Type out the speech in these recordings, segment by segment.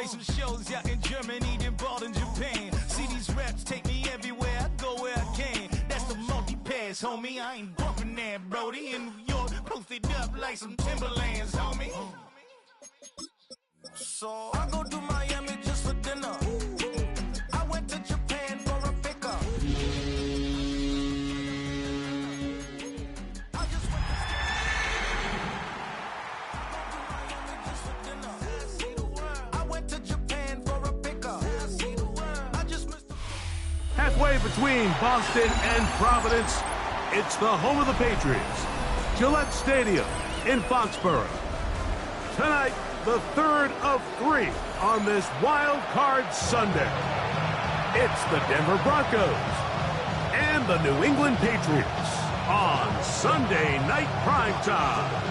play some shows out in Germany, then ball in Japan. See these reps take me everywhere, I go where I can. That's the multi-pass, homie. I ain't bumping that, Brody. In New York, posted up like some Timberlands, homie. So I go to Miami just for dinner. I went to Japan for a pickup. Halfway between Boston and Providence, it's the home of the Patriots, Gillette Stadium in Foxborough. Tonight, the third of 3 on this Wild Card Sunday. It's the Denver Broncos and the New England Patriots on Sunday Night Primetime.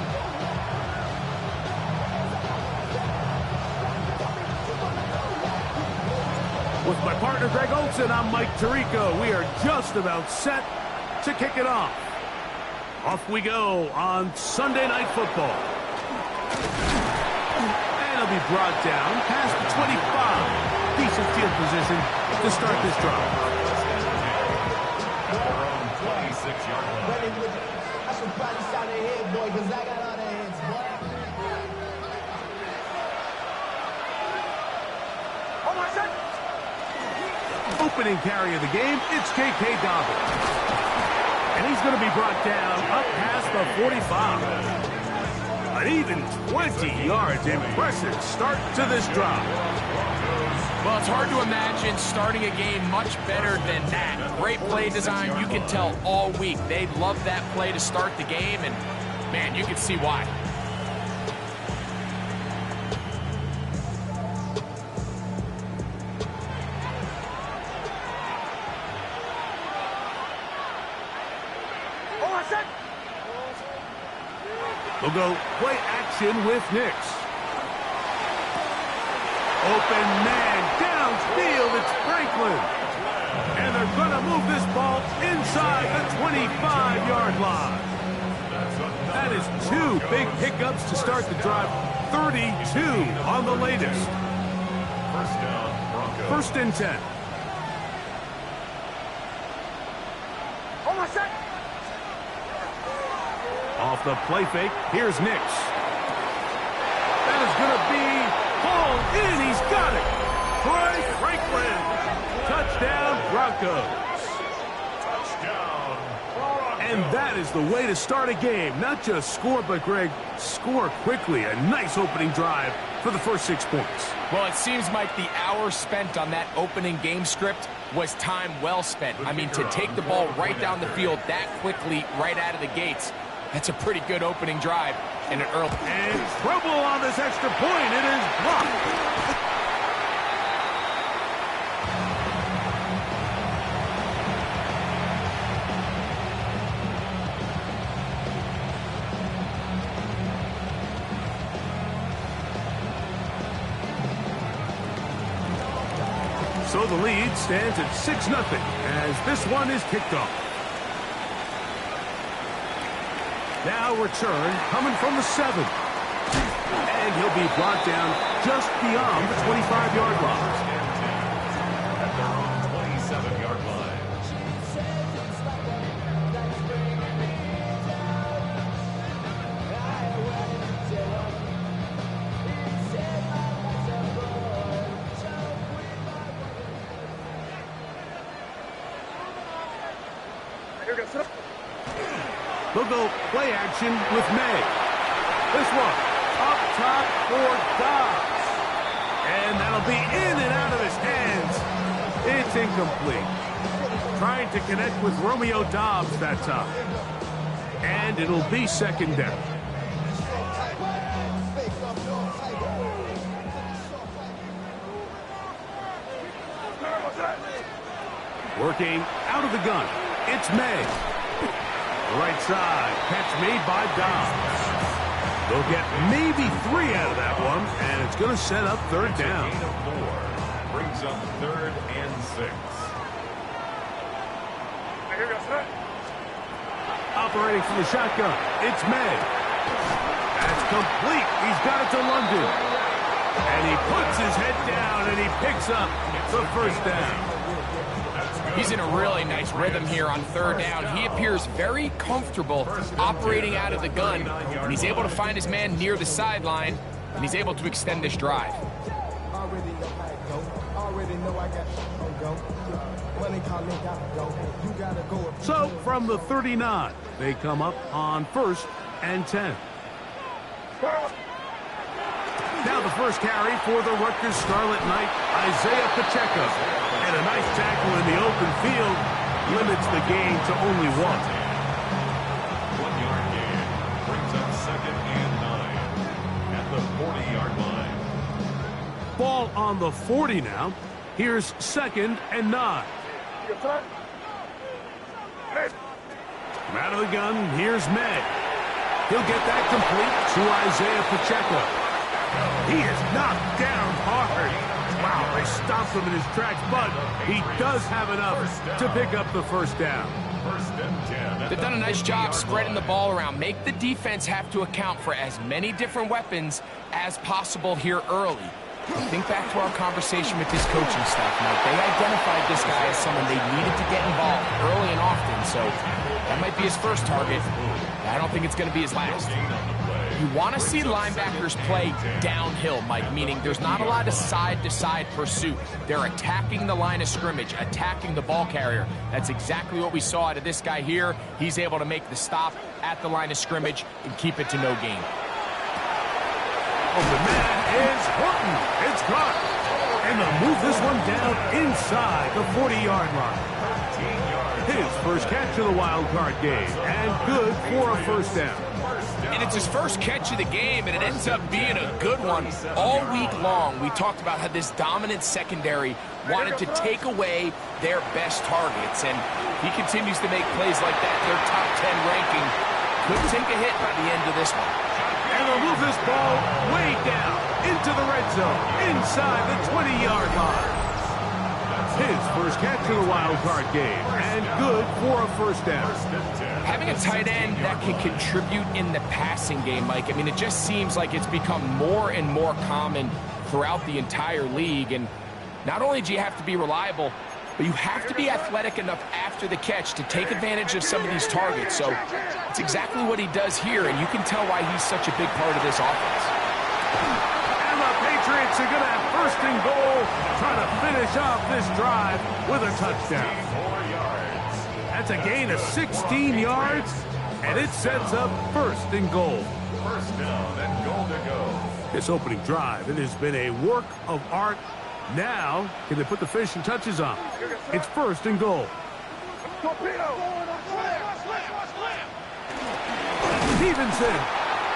With my partner, Greg Olson, I'm Mike Tirico. We are just about set to kick it off. Off we go on Sunday Night Football. And it'll be brought down past the 25. Decent field position to start this drive. Around 26-yard line. I should probably shout ahead, boy, because I got all the hands, boy. Opening carry of the game, it's J.K. Dobbins. And he's going to be brought down up past the 45. An even 20 yards. Impressive start to this drive. Well, it's hard to imagine starting a game much better than that. Great play design. You can tell all week they love that play to start the game, and, man, you can see why. We'll go play action with Nix. Open man, downfield, it's Franklin. And they're going to move this ball inside the 25-yard line. That is 2 big pickups to start the drive. 32 on the latest. First down, Broncos. First and 10. Off the play fake, here's Nix. That is going to be hauled in. He's got it. Troy Franklin. Touchdown, Broncos. Touchdown, Broncos. And that is the way to start a game. Not just score, but, Greg, score quickly. A nice opening drive for the first 6 points. Well, it seems like the hour spent on that opening game script was time well spent. I mean, to take the ball right down the field that quickly right out of the gates, that's a pretty good opening drive and an early. And trouble on this extra point. It is blocked. So the lead stands at 6-0 as this one is kicked off. Now return coming from the 7. And he'll be brought down just beyond the 25-yard line. At their own 27-yard line. They'll go play action with May. This one up top for Dobbs. And that'll be in and out of his hands. It's incomplete. Trying to connect with Romeo Dobbs that time. And it'll be second down. Working out of the gun. It's May. Right side, catch made by Dobbs. They'll get maybe 3 out of that one, and it's going to set up third down. Gain of 4 brings up 3rd and 6. Operating from the shotgun, it's May. That's complete. He's got it to London. And he puts his head picks up the first down. He's in a really nice rhythm here on third down. He appears very comfortable operating out of the gun, and he's able to find his man near the sideline, and he's able to extend this drive. So from the 39, they come up on 1st and 10. Now the first carry for the Rutgers Scarlet Knight, Isaiah Pacheco. And a nice tackle in the open field limits the gain to only 1. 1 yard gain brings up 2nd and 9 at the 40-yard line. Ball on the 40 now. Here's 2nd and 9. From out of the gun, here's May. He'll get that complete to Isaiah Pacheco. He is knocked down hard. Wow, they stopped him in his tracks, but he does have enough to pick up the first down. 1st and 10. They've done a nice job spreading the ball around. Make the defense have to account for as many different weapons as possible here early. Think back to our conversation with this coaching staff, Mike. They identified this guy as someone they needed to get involved early and often, so that might be his first target. I don't think it's going to be his last. You want to see linebackers play downhill, Mike, meaning there's not a lot of side-to-side pursuit. They're attacking the line of scrimmage, attacking the ball carrier. That's exactly what we saw out of this guy here. He's able to make the stop at the line of scrimmage and keep it to no gain. Open man is Horton. It's caught. And they'll move this one down inside the 40-yard line. His first catch of the wild card game, and good for a first down. And it's his first catch of the game, and it ends up being a good one. All week long, we talked about how this dominant secondary wanted to take away their best targets, and he continues to make plays like that. Their top 10 ranking could take a hit by the end of this one. And they'll move this ball way down into the red zone, inside the 20-yard line. His first catch of the wild card game, and good for a first down. Having a tight end that can contribute in the passing game, Mike, I mean, it just seems like it's become more and more common throughout the entire league. And not only do you have to be reliable, but you have to be athletic enough after the catch to take advantage of some of these targets. So it's exactly what he does here, and you can tell why he's such a big part of this offense. And the Patriots are going to have 1st and goal, trying to finish off this drive with a touchdown. 4 yards. That's a gain of 16 yards, and it sets up 1st and goal. 1st down and goal to go. This opening drive, it has been a work of art. Now, can they put the finishing touches on? It's 1st and goal. Stevenson,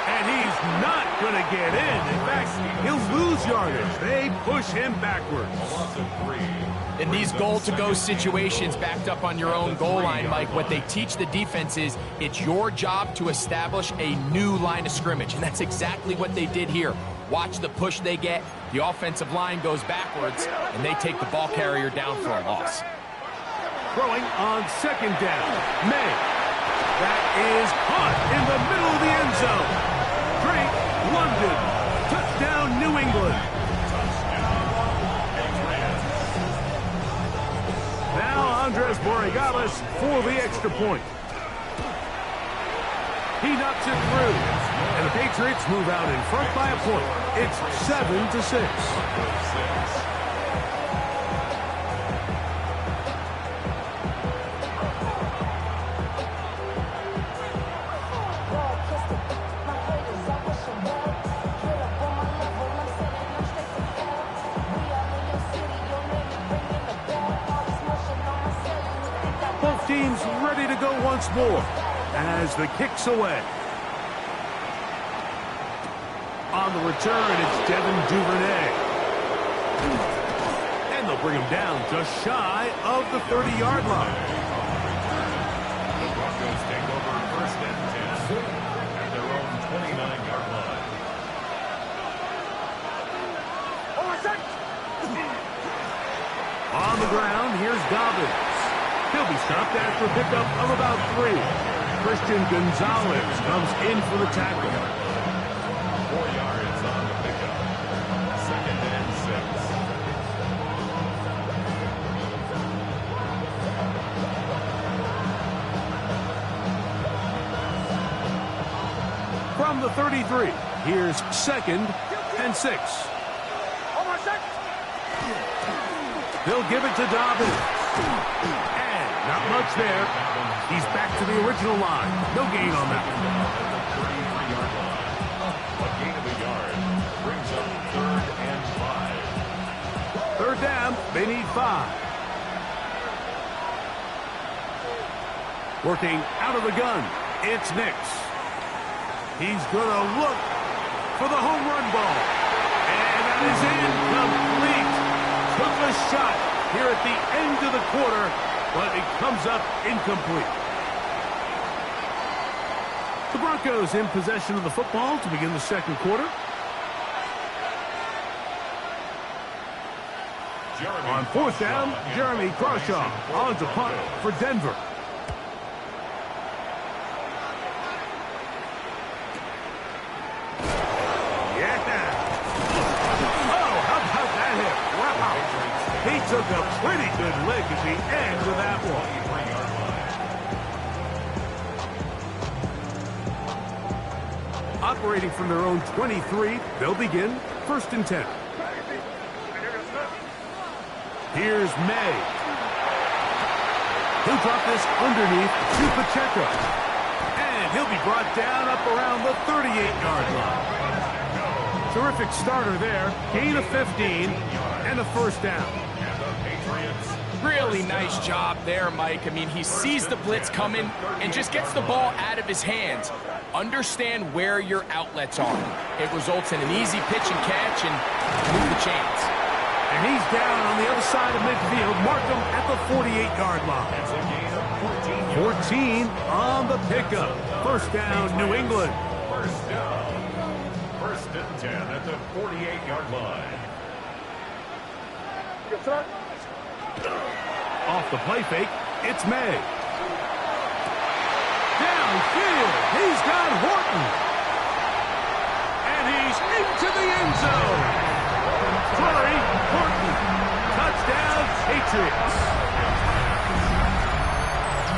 and he's not going to get in. In fact, he'll lose yardage. They push him backwards. In these goal-to-go situations backed up on your own goal line, Mike, what they teach the defense is it's your job to establish a new line of scrimmage, and that's exactly what they did here. Watch the push they get. The offensive line goes backwards, and they take the ball carrier down for a loss. Throwing on 2nd down. May. That is caught in the middle of the end zone. Drake London. Touchdown, New England. Now Andres Borregales for the extra point. He knocks it through. And the Patriots move out in front by a point. It's 7-6. Both teams ready to go once more as the kick's away. On the return, it's Devin Duvernay. And they'll bring him down just shy of the 30-yard line. The Broncos take over 1st and 10 at their own 29-yard line. On the ground, here's Dobbins. He'll be stopped after a pickup of about 3. Christian Gonzalez comes in for the tackle. 4 yards on the pickup. 2nd and 6. from the 33. Here's 2nd and 6. They'll give it to Dobbins. And not much there. He's back to the original line. No gain on that one. 33-yard line. A gain of a yard brings up 3rd and 5. 3rd down, they need 5. Working out of the gun, it's Nix. He's going to look for the home run ball. And that is incomplete. Took a shot here at the end of the quarter, but it comes up incomplete. The Broncos in possession of the football to begin the 2nd quarter. On 4th down, Jeremy Crawshaw on to punt for Denver. He took a pretty good lick at the end of that one. Operating from their own 23, they'll begin 1st and 10. Here's May. He'll drop this underneath to Pacheco. And he'll be brought down up around the 38-yard line. Terrific starter there. Gain of 15 and a 1st down. Really nice job there, Mike. I mean, he sees the blitz coming and just gets the ball out of his hands. Understand where your outlets are. It results in an easy pitch and catch and move the chains. And he's down on the other side of midfield. Mark him at the 48-yard line. That's a gain of 14. 14 on the pickup. 1st down, New England. 1st down. 1st and 10 at the 48-yard line. Off the play fake, it's May. Downfield, he's got Horton. And he's into the end zone. Flurry, Horton. Touchdown, Patriots.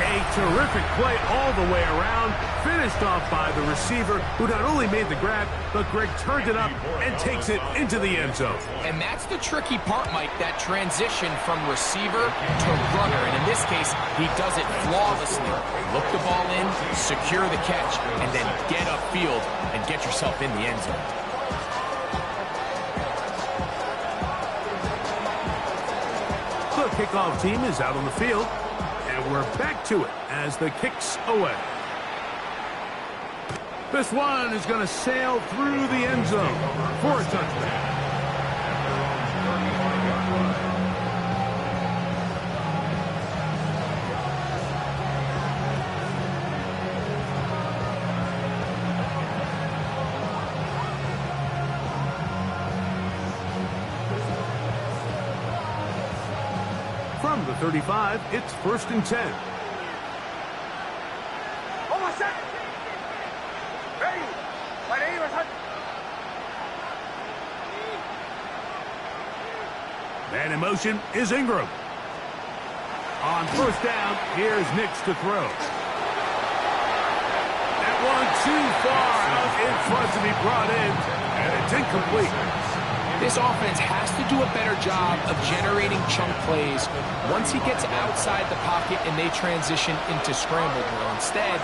A terrific play all the way around. Finished off by the receiver, who not only made the grab, but Greg turned it up and takes it into the end zone. And that's the tricky part, Mike, that transition from receiver to runner. And in this case, he does it flawlessly. Look the ball in, secure the catch, and then get upfield and get yourself in the end zone. The kickoff team is out on the field, and we're back to it as the kick's away. This one is going to sail through the end zone for a touchdown. From the 35, it's 1st and 10. And in motion is Ingram. On 1st down, here's Nix to throw. That one too far out in front to be brought in, and it's incomplete. This offense has to do a better job of generating chunk plays once he gets outside the pocket and they transition into scramble drill. Instead,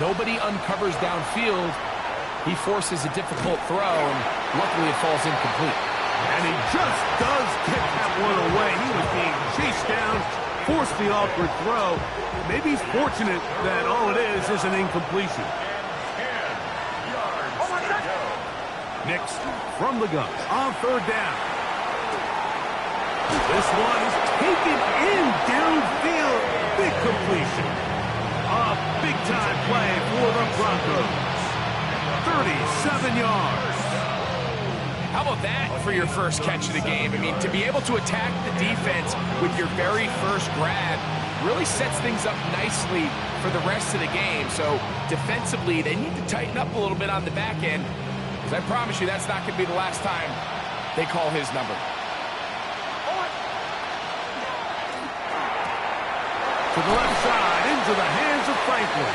nobody uncovers downfield. He forces a difficult throw, and luckily it falls incomplete. And he just does get that one away. He was being chased down, forced the awkward throw. Maybe he's fortunate that all it is an incompletion. Nix from the gun on 3rd down. This one is taken in downfield. Big completion. A big-time play for the Broncos. 37 yards. How about that for your first catch of the game? I mean, to be able to attack the defense with your very first grab really sets things up nicely for the rest of the game. So defensively, they need to tighten up a little bit on the back end, because I promise you that's not going to be the last time they call his number. To the left side, into the hands of Franklin.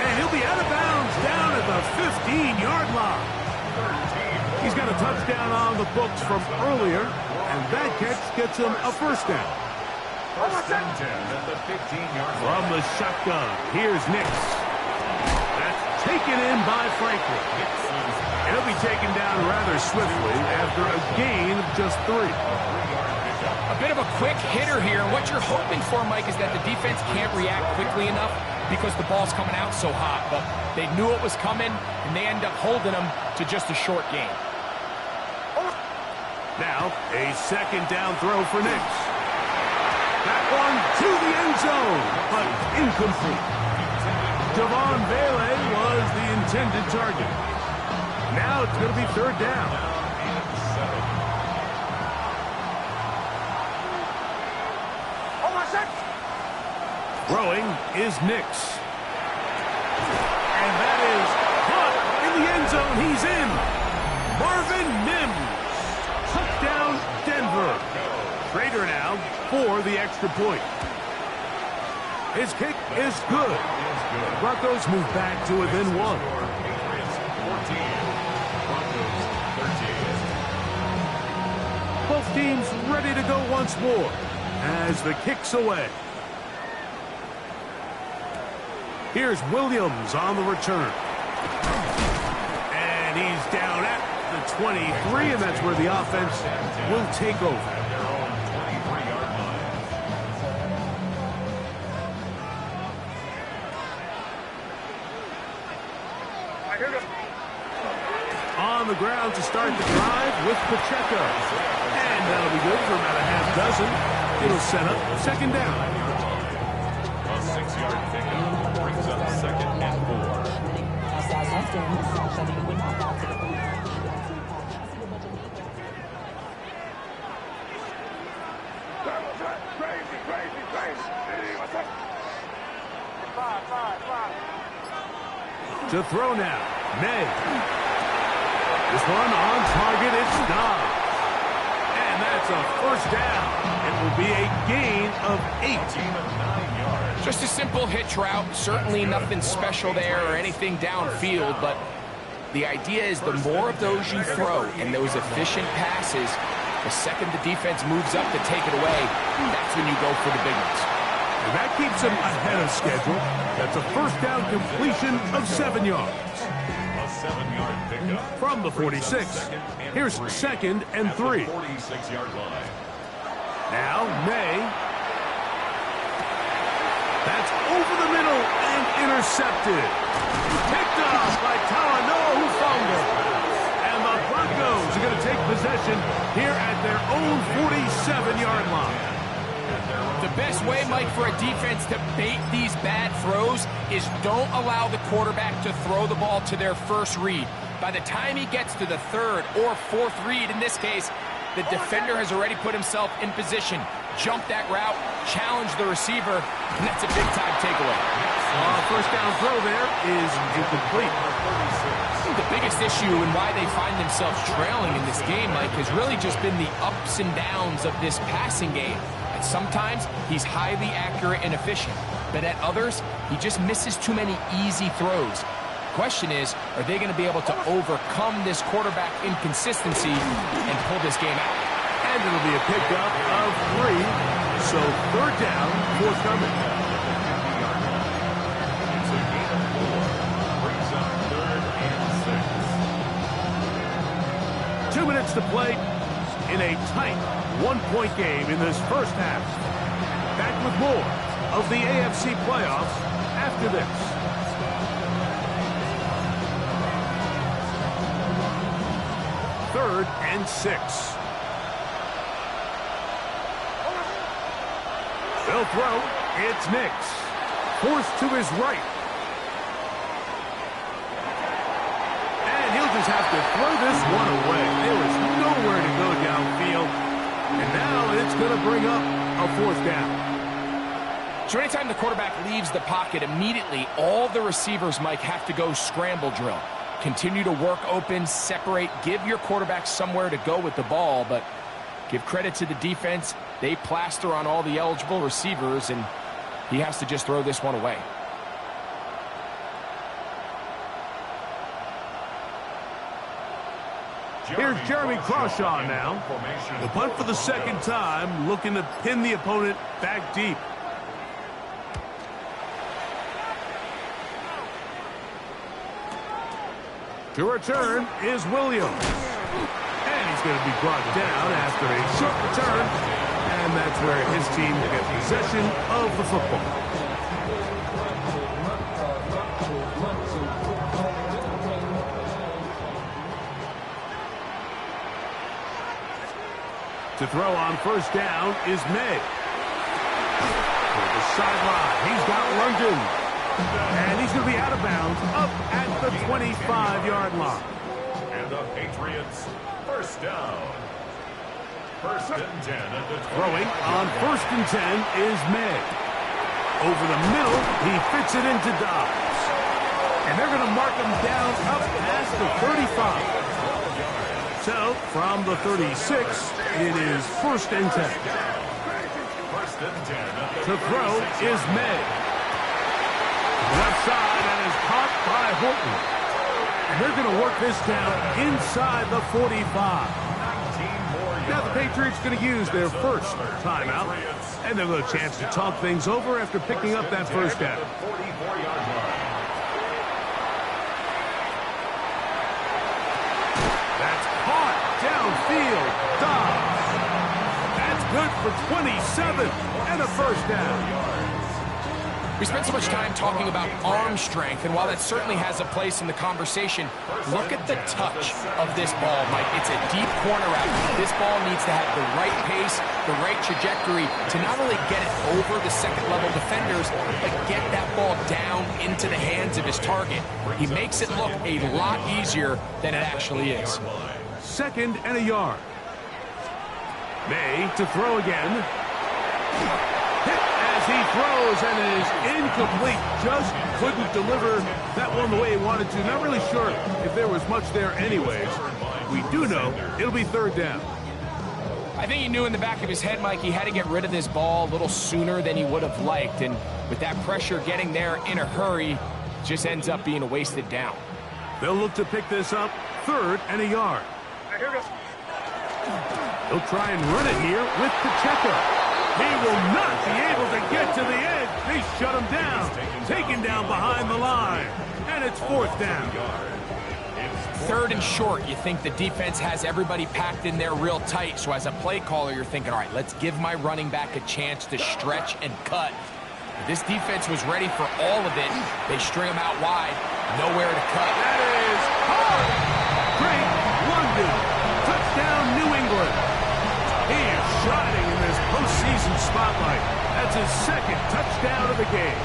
And he'll be out of bounds down at the 15-yard line. He's got a touchdown on the books from earlier, and that catch gets him a first down. First and 10 at the 15-yard line. From the shotgun, here's Nix. That's taken in by Franklin. He'll be taken down rather swiftly after a gain of just 3. A bit of a quick hitter here, and what you're hoping for, Mike, is that the defense can't react quickly enough because the ball's coming out so hot. But they knew it was coming, and they end up holding them to just a short gain. Now, a second down throw for Nix. That one to the end zone, but incomplete. Javon Bailey was the intended target. Now it's going to be third down. Throwing is Nix. And that is caught in the end zone. He's in. Marvin Mims. Touchdown, Denver. Trader now for the extra point. His kick is good. Broncos move back to within 1. Both teams ready to go once more as the kick's away. Here's Williams on the return. And he's down at the 23, and that's where the offense will take over. On the ground to start the drive with Pacheco. And that'll be good for about a half dozen. It'll set up second down. A 6-yard pickup brings up second and 4. To throw now, May. This one on target, it's Dobbs. And that's a first down. It will be a gain of 8. Just a simple hitch route. Certainly nothing special there or anything downfield, but the idea is the more of those you throw and those efficient passes, the second the defense moves up to take it away, that's when you go for the big ones. And that keeps him ahead of schedule. That's a first down completion of 7 yards. A 7-yard pickup. From the 46, here's second and 3. 46-yard line. Now, May. That's over the middle and intercepted. Picked off by Talanoa, who fumbled. And the Broncos are going to take possession here at their own 47-yard line. The best way, Mike, for a defense to bait these bad throws is don't allow the quarterback to throw the ball to their first read. By the time he gets to the third or fourth read, in this case, the defender has already put himself in position, jumped that route, challenged the receiver, and that's a big-time takeaway. First down throw there is incomplete. I think the biggest issue and why they find themselves trailing in this game, Mike, has really just been the ups and downs of this passing game. Sometimes he's highly accurate and efficient, but at others, he just misses too many easy throws. Question is, are they going to be able to overcome this quarterback inconsistency and pull this game out? And it'll be a pickup of 3, so third down, forthcoming. It's a gain of 4. Brings up third and 6. 2 minutes to play in a tight one-point game in this first half. Back with more of the AFC playoffs after this. Third and 6. They'll throw. It's Nix. Forced to his right. And he'll just have to throw this one away. There was nowhere to go downfield. And now it's going to bring up a fourth down. So anytime the quarterback leaves the pocket, immediately all the receivers, Mike, have to go scramble drill. Continue to work open, separate, give your quarterback somewhere to go with the ball, but give credit to the defense. They plaster on all the eligible receivers, and he has to just throw this one away. Here's Jeremy Crawshaw now. The punt for the second time, looking to pin the opponent back deep. To return is Williams. And he's going to be brought down after a short return. And that's where his team will get possession of the football. To throw on first down is May. To the sideline, he's got London. And he's going to be out of bounds up at the 25-yard line. And the Patriots, first down. First and 10 at the 20. Throwing on first and 10 is May. Over the middle, he fits it into Dobbs. And they're going to mark him down up past the 35. So, from the 36, it is first and 10. First and 10. To throw is May. Left side and is caught by Horton. And they're going to work this down inside the 45. Now the Patriots going to use their first timeout. And they'll have a chance to talk things over after picking up that first down. 44-yard line. That's caught downfield. Dobbs. That's good for 27 and a first down. We spent so much time talking about arm strength, and while that certainly has a place in the conversation, look at the touch of this ball, Mike. It's a deep corner route. This ball needs to have the right pace, the right trajectory to not only get it over the second-level defenders, but get that ball down into the hands of his target. He makes it look a lot easier than it actually is. Second and a yard. May to throw again. He throws and it is incomplete. Just couldn't deliver that one the way he wanted to. Not really sure if there was much there anyways. We do know it'll be third down. I think he knew in the back of his head, Mike, he had to get rid of this ball a little sooner than he would have liked. And with that pressure getting there in a hurry, just ends up being a wasted down. They'll look to pick this up third and a yard. They'll try and run it here with Pacheco. He will not be able to get to the edge. They shut him down. Taken down behind the line. And it's fourth down. Third and short. You think the defense has everybody packed in there real tight. So as a play caller, you're thinking, all right, let's give my running back a chance to stretch and cut. But this defense was ready for all of it. They string him out wide. Nowhere to cut. That is hard. Great London. Touchdown, New England. He is shining in this postseason spotlight. That's his second touchdown of the game.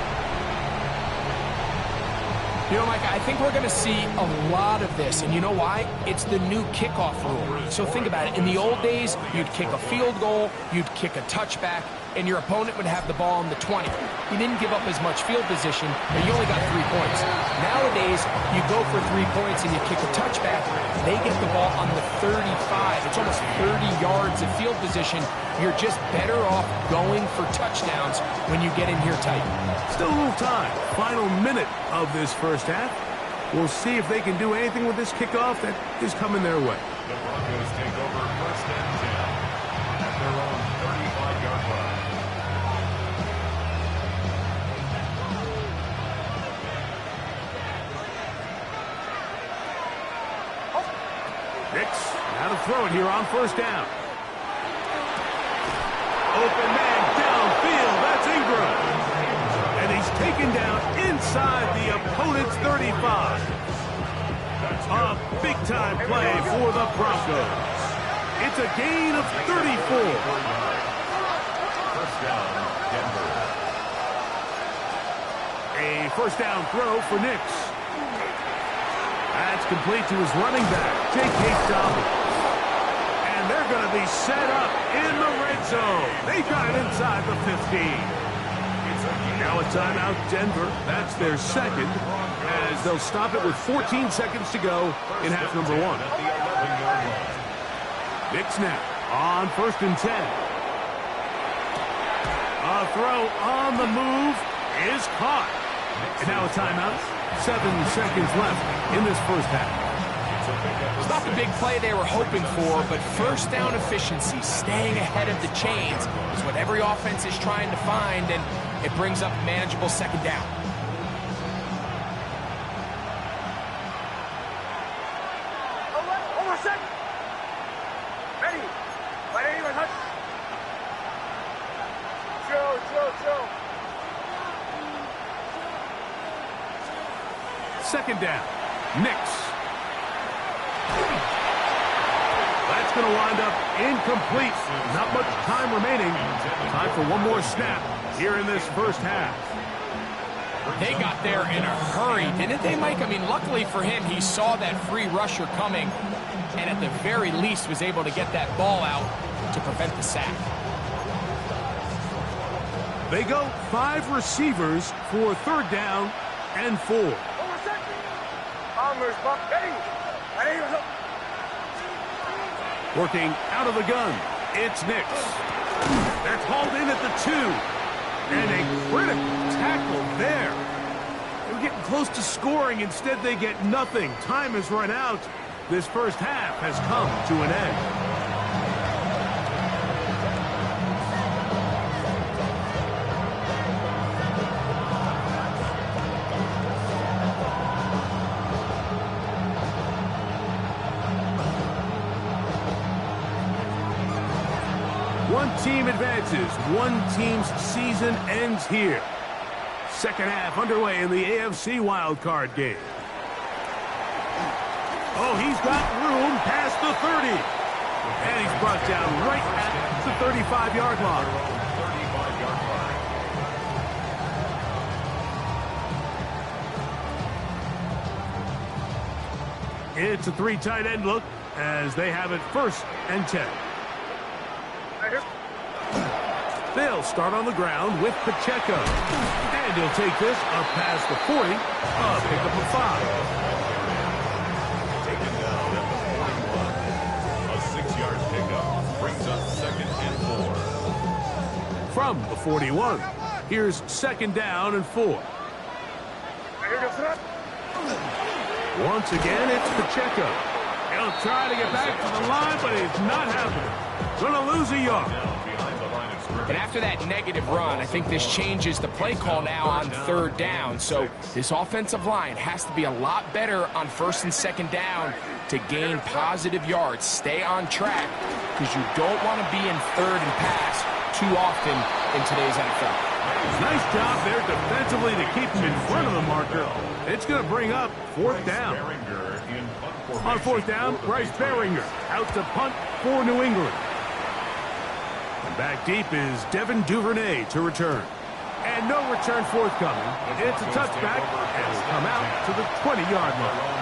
You know, Mike, I think we're going to see a lot of this. And you know why? It's the new kickoff rule. So think about it. In the old days, you'd kick a field goal, you'd kick a touchback, and your opponent would have the ball on the 20. You didn't give up as much field position, but you only got 3 points. Nowadays, you go for 3 points and you kick a touchback. They get the ball on the 35. It's almost 30 yards of field position. You're just better off going for touchdowns when you get in here tight. Still a little time. Final minute of this first half. We'll see if they can do anything with this kickoff that is coming their way. The Broncos take over first and 10 at their own 35-yard line. Nix, now to throw it here on first down. Open man downfield, that's Ingram. And he's taken down inside the opponent's 35. A big-time play for the Broncos. It's a gain of 34. First down, Denver. A first down throw for Nix. That's complete to his running back, J.K. Dobbins. And they're going to be set up in the red zone. They got it inside the 15. Now a timeout, Denver. That's their second, as they'll stop it with 14 seconds to go in half number one. Nix now on first and 10. A throw on the move is caught. And now a timeout. 7 seconds left in this first half. It's not the big play they were hoping for, but first down efficiency, staying ahead of the chains, is what every offense is trying to find, and it brings up a manageable second down. Second down. Nix. That's going to wind up incomplete. Not much time remaining. Time for one more snap here in this first half. They got there in a hurry, didn't they, Mike? I mean, luckily for him, he saw that free rusher coming, and at the very least was able to get that ball out to prevent the sack. They go 5 receivers for third down and 4. Working out of the gun, it's Nix. That's hauled in at the 2. And a critical tackle there. They were getting close to scoring. Instead, they get nothing. Time has run out. This first half has come to an end. One team advances. One team's season ends here. Second half underway in the AFC wildcard game. Oh, he's got room past the 30. And he's brought down right at the 35-yard line. 35-yard line. It's a 3 tight end look as they have it first and 10. They'll start on the ground with Pacheco. And he'll take this up past the 40. A pickup of 5. Taken down at the 41. A 6-yard pickup brings up second and 4. From the 41, here's second down and 4. Once again, it's Pacheco. He'll try to get back to the line, but it's not happening. Gonna lose a yard. And after that negative run, I think this changes the play call now on third down. So this offensive line has to be a lot better on first and second down to gain positive yards. Stay on track because you don't want to be in third and pass too often in today's NFL. Nice job there defensively to keep him in front of the marker. It's going to bring up fourth down. On fourth down, Bryce Beringer out to punt for New England. And back deep is Devin Duvernay to return. And no return forthcoming. It's a touchback and will come out to the 20-yard line.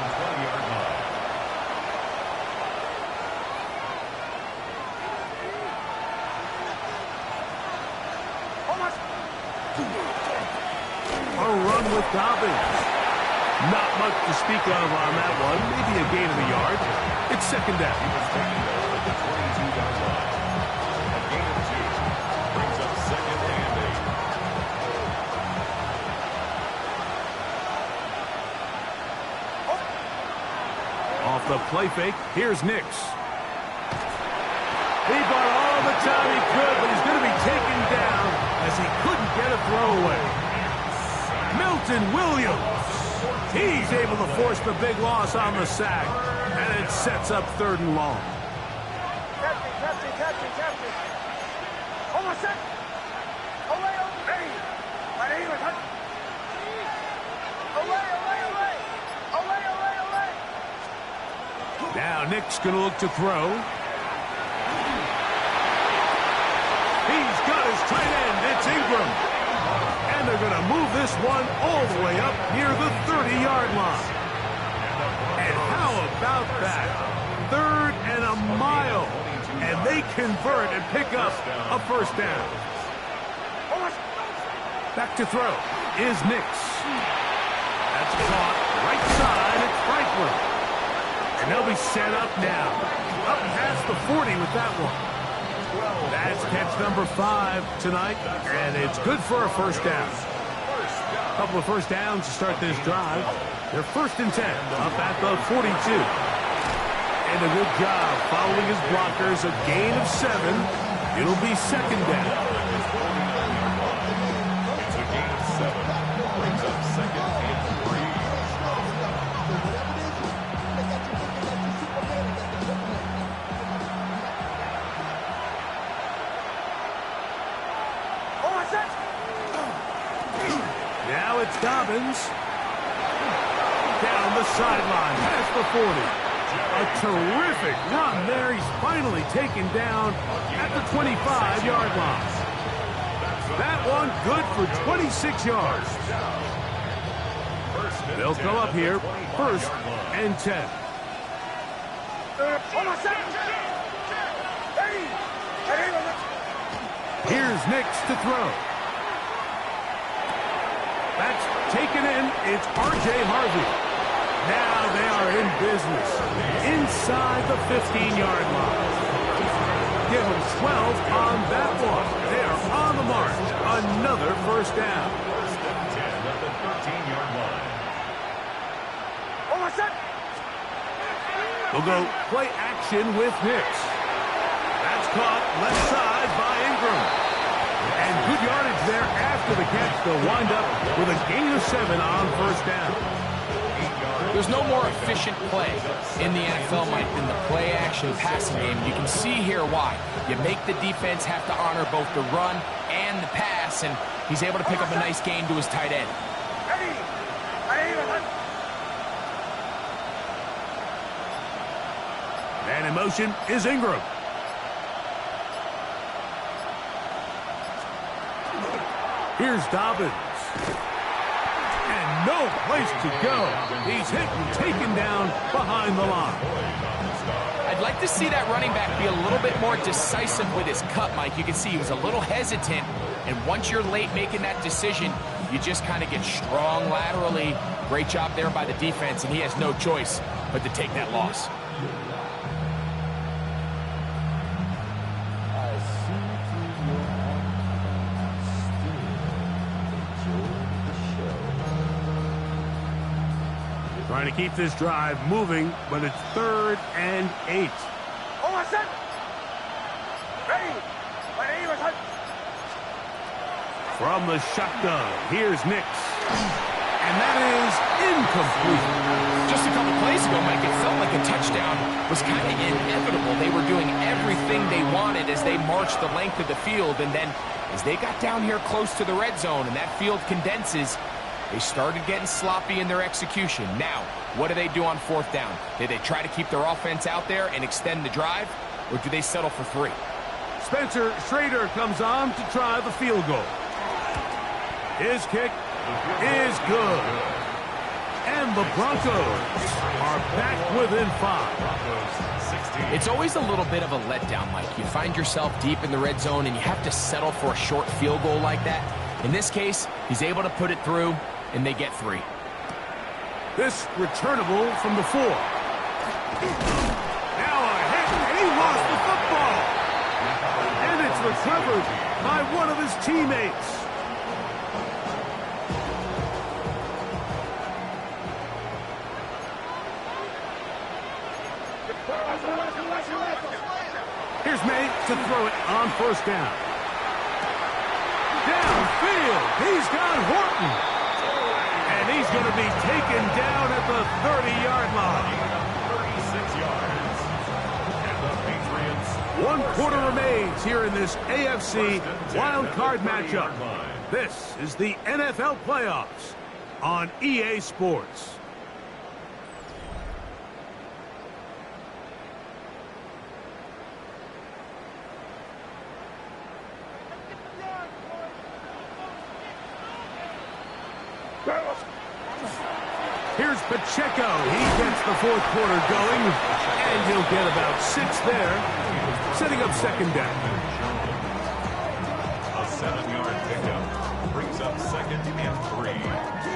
A run with Dobbins. Not much to speak of on that one. Maybe a gain of a yard. It's second down. He was taken down at the 22-yard line. A gain of 2 brings up second and 8. Off the play fake, here's Nix. He bought all the time he could, but he's going to be taken down as he couldn't get a throwaway. Milton Williams. He's able to force the big loss on the sack, and it sets up third and long. Now Nick's going to look to throw. He's got his tight end. It's Ingram. And they're going to move this one all the way up near the 30-yard line. And how about that? Third and a mile. And they convert and pick up a first down. Back to throw is Nix. That's caught right side. It's Franklin. And they'll be set up now. Up past the 40 with that one. That's catch number 5 tonight, and it's good for a first down. A couple of first downs to start this drive. They're first and 10 up at the 42. And a good job following his blockers. A gain of 7. It'll be second down. It's a gain of 7. Brings up second and 3. Now it's Dobbins. Down the sideline, past the 40. A terrific run there. He's finally taken down at the 25-yard line. That one good for 26 yards. They'll come up here, 1st and 10. Here's Nix to throw. That's taken in. It's R.J. Harvey. Now they are in business inside the 15-yard line. Give them 12 on that one. They are on the march. Another first down. 1st and 10 at the 13-yard line. We'll go play action with Nix. That's caught left side by Ingram. And good yardage there after the catch. They'll wind up with a gain of 7 on first down. There's no more efficient play in the NFL, Mike, than the play-action passing game. You can see here why. You make the defense have to honor both the run and the pass, and he's able to pick up a nice gain to his tight end. And in motion is Ingram. Here's Dobbins. And no place to go. He's hit and taken down behind the line. I'd like to see that running back be a little bit more decisive with his cut, Mike. You can see he was a little hesitant, and once you're late making that decision, you just kind of get strong laterally. Great job there by the defense, and he has no choice but to take that loss. Trying to keep this drive moving, but it's 3rd and 8. From the shotgun, here's Nix. And that is incomplete. Just a couple plays ago, Mike, it felt like a touchdown was kind of inevitable. They were doing everything they wanted as they marched the length of the field, and then as they got down here close to the red zone and that field condenses, they started getting sloppy in their execution. Now, what do they do on 4th down? Do they try to keep their offense out there and extend the drive, or do they settle for 3? Spencer Schrader comes on to try the field goal. His kick is good. And the Broncos are back within 5. It's always a little bit of a letdown, Mike. You find yourself deep in the red zone and you have to settle for a short field goal like that. In this case, he's able to put it through, and they get 3. This returnable from the 4. Now a hit, and he lost the football. And it's recovered by one of his teammates. Here's May to throw it on 1st down. Downfield, he's got Horton. And he's going to be taken down at the 30-yard line. 36 yards. And the Patriots. 1 quarter remains here in this AFC wild card matchup. This is the NFL playoffs on EA Sports. Here's Pacheco. He gets the 4th quarter going, and he'll get about 6 there, setting up 2nd down. A 7-yard pickup brings up 2nd and 3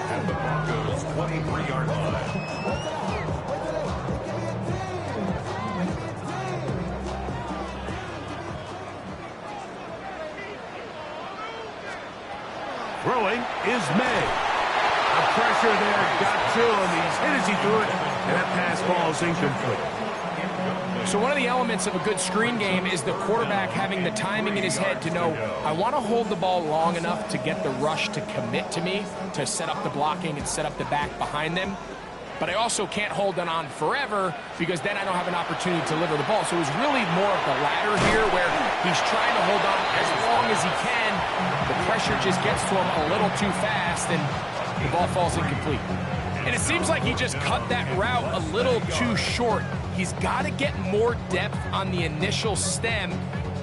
at the Broncos' 23-yard line. Throwing is May. Pressure there got to him. He's hit as he threw it, and that pass ball is incomplete. So one of the elements of a good screen game is the quarterback having the timing in his head to know, I want to hold the ball long enough to get the rush to commit to me, to set up the blocking and set up the back behind them. But I also can't hold it on forever because then I don't have an opportunity to deliver the ball. So it was really more of the latter here where he's trying to hold on as long as he can. The pressure just gets to him a little too fast and the ball falls incomplete. And it seems like he just cut that route a little too short. He's got to get more depth on the initial stem,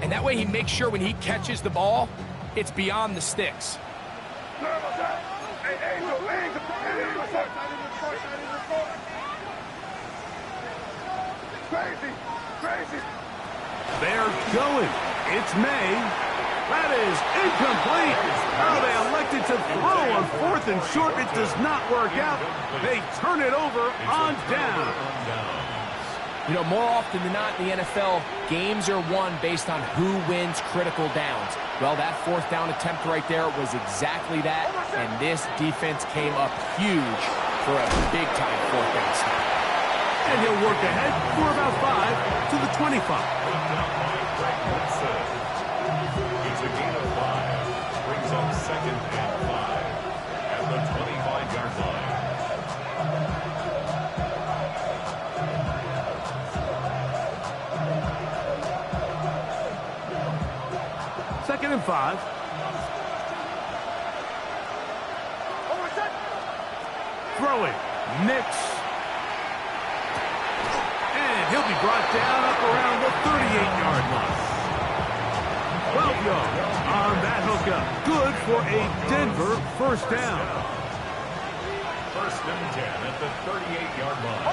and that way he makes sure when he catches the ball, it's beyond the sticks. They're going. It's May. That is incomplete. Oh, they elected to throw on 4th and short. It does not work out. They turn it over on down. You know, more often than not in the NFL, games are won based on who wins critical downs. Well, that 4th down attempt right there was exactly that, and this defense came up huge for a big-time 4th down stop. And he'll work ahead for about 5 to the 25. It's a gain of 5. Brings up 2nd and 5 at the 25-yard line. Second and 5. Throwing. Nix. And he'll be brought down up around the 38-yard line. 12 yards on that hookup. Good for a Denver first down. 1st and 10 at the 38-yard line.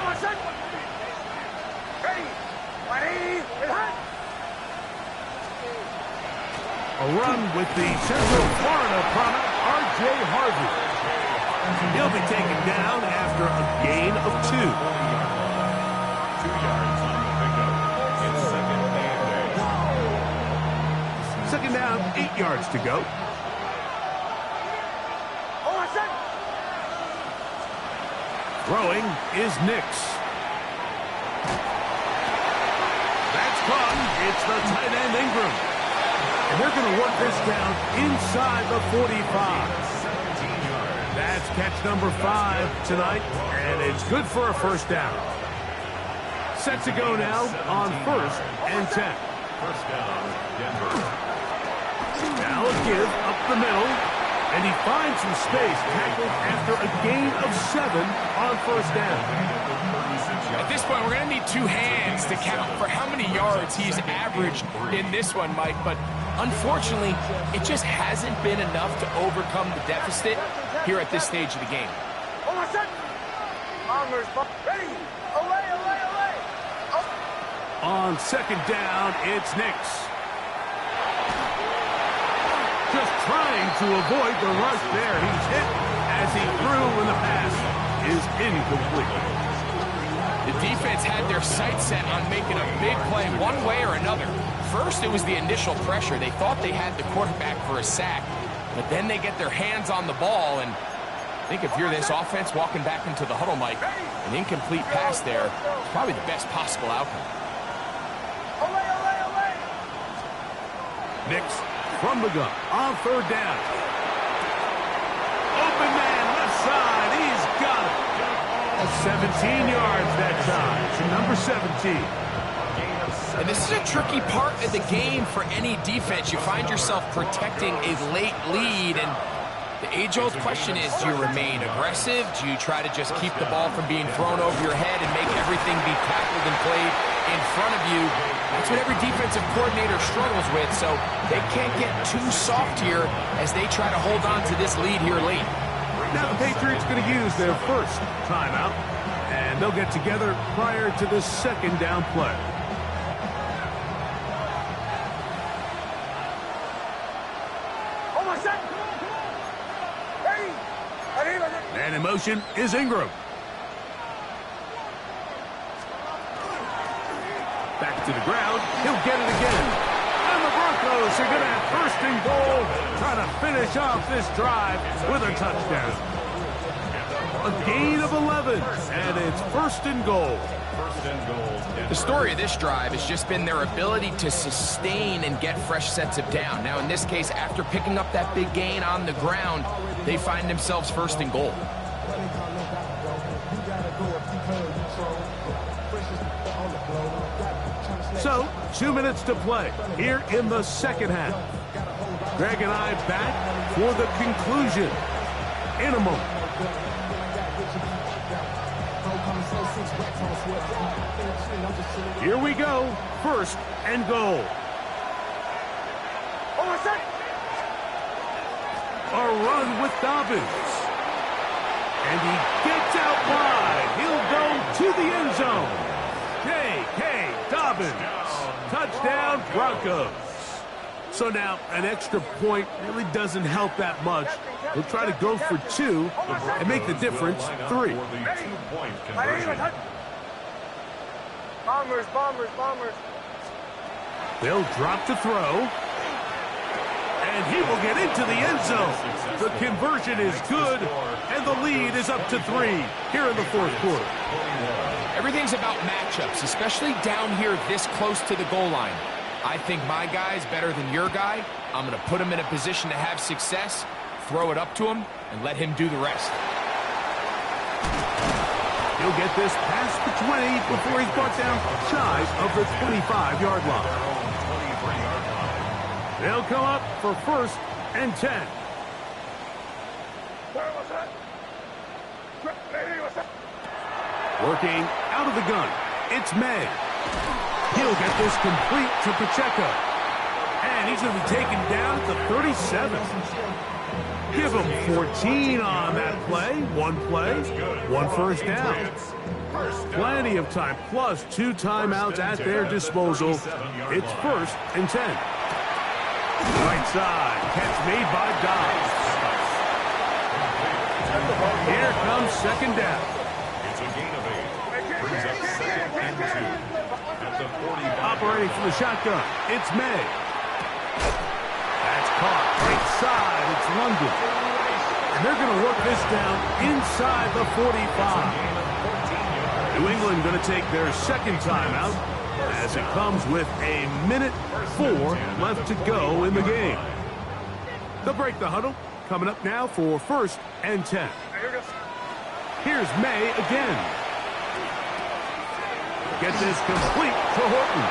A run with the Central Florida product, R.J. Harvey. He'll be taken down after a gain of 2. 2 yards on the pickup. It's 2nd and 8. Second down, 8 yards to go. Throwing is Nix. That's caught. It's the tight end Ingram. And they're going to work this down inside the 45. That's catch number 5 tonight, and it's good for a first down. Set to go now on 1st and 10. First down, Denver. Now a give up the middle, and he finds some space tackled after a gain of 7 on first down. At this point, we're going to need 2 hands to count for how many yards he's averaged in this one, Mike. But unfortunately, it just hasn't been enough to overcome the deficit here at this stage of the game. On second down, it's Nix. Just trying to avoid the rush there. He's hit as he threw when the pass is incomplete. The defense had their sights set on making a big play one way or another. First, it was the initial pressure. They thought they had the quarterback for a sack, but then they get their hands on the ball, and I think if you're this offense walking back into the huddle, Mike, an incomplete pass there is probably the best possible outcome. Nix from the gun on third down. Open man left side. He's got it. 17 yards that time to number 17. And this is a tricky part of the game for any defense. You find yourself protecting a late lead, and the age-old question is, do you remain aggressive? Do you try to just keep the ball from being thrown over your head and make everything be tackled and played in front of you? That's what every defensive coordinator struggles with, so they can't get too soft here as they try to hold on to this lead here late. Now the Patriots going to use their first timeout, and they'll get together prior to the second down play. And in motion is Ingram. Back to the ground. He'll get it again. And the Broncos are going to have first and goal, trying to finish off this drive with a touchdown. A gain of 11, and it's first and goal. First and goal. The story of this drive has just been their ability to sustain and get fresh sets of down. Now, in this case, after picking up that big gain on the ground, they find themselves first and goal. So, 2 minutes to play here in the second half. Greg and I back for the conclusion in a moment. Here we go. First and goal. A run with Dobbins. And he gets out wide. He'll go to the end zone. J.K. Dobbins. Touchdown, Broncos. So now, an extra point really doesn't help that much. We'll try to go for 2 and make the difference 3. Bombers. They'll drop to throw. And he will get into the end zone. The conversion is good, and the lead is up to 3 here in the fourth quarter. Everything's about matchups, especially down here this close to the goal line. I think my guy's better than your guy. I'm going to put him in a position to have success, throw it up to him, and let him do the rest. He'll get this past the 20 before he's brought down shy of the 25-yard line. They'll come up for first and 10. Working out of the gun, it's May. He'll get this complete to Pacheco. And he's going to be taken down at the 37. Give him 14 on that play. One play, 1 first down. Plenty of time, plus 2 timeouts at their disposal. It's first and 10. Right side, catch made by Dobbs. Here comes second down. It's a gain of 8. Brings up 2nd and 2. At the 45. Operating from the shotgun, it's May. That's caught. Right side, it's London. And they're going to work this down inside the 45. New England going to take their second timeout as it comes with a minute 4 left to go in the game. They'll break the huddle. Coming up now for first and 10. Here's May again. Get this complete to Horton.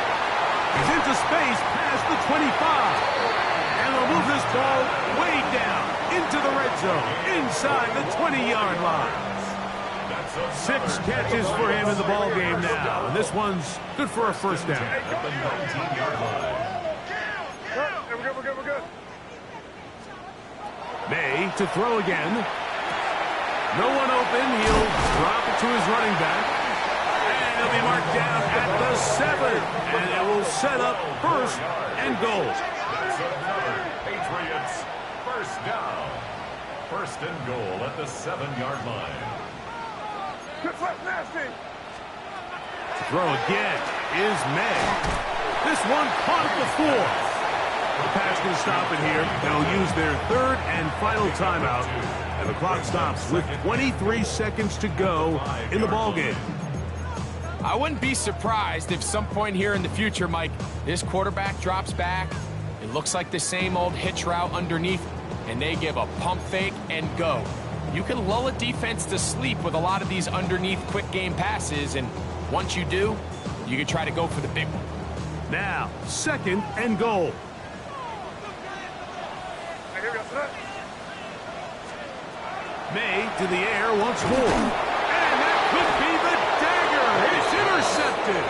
He's into space past the 25. And they'll move this ball way down into the red zone inside the 20-yard line. 6 catches for him in the ball game now. And this one's good for a first down. At the 19-yard line. We're good. May to throw again. No one open. He'll drop it to his running back. And he'll be marked down at the 7. And it will set up first and goal. That's another Patriots first down. First and goal at the 7-yard line. To throw again is May. This one caught at the 4. The Pats can stop it here. They'll use their third and final timeout. And the clock stops with 23 seconds to go in the ballgame. I wouldn't be surprised if some point here in the future, Mike, this quarterback drops back. It looks like the same old hitch route underneath, and they give a pump fake and go. You can lull a defense to sleep with a lot of these underneath quick game passes, and once you do, you can try to go for the big one. Now, second and goal. May to the air once more. And that could be the dagger. It's intercepted.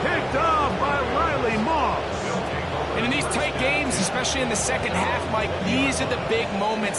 Picked off by Riley Moss. And in these tight games, especially in the second half, Mike, these are the big moments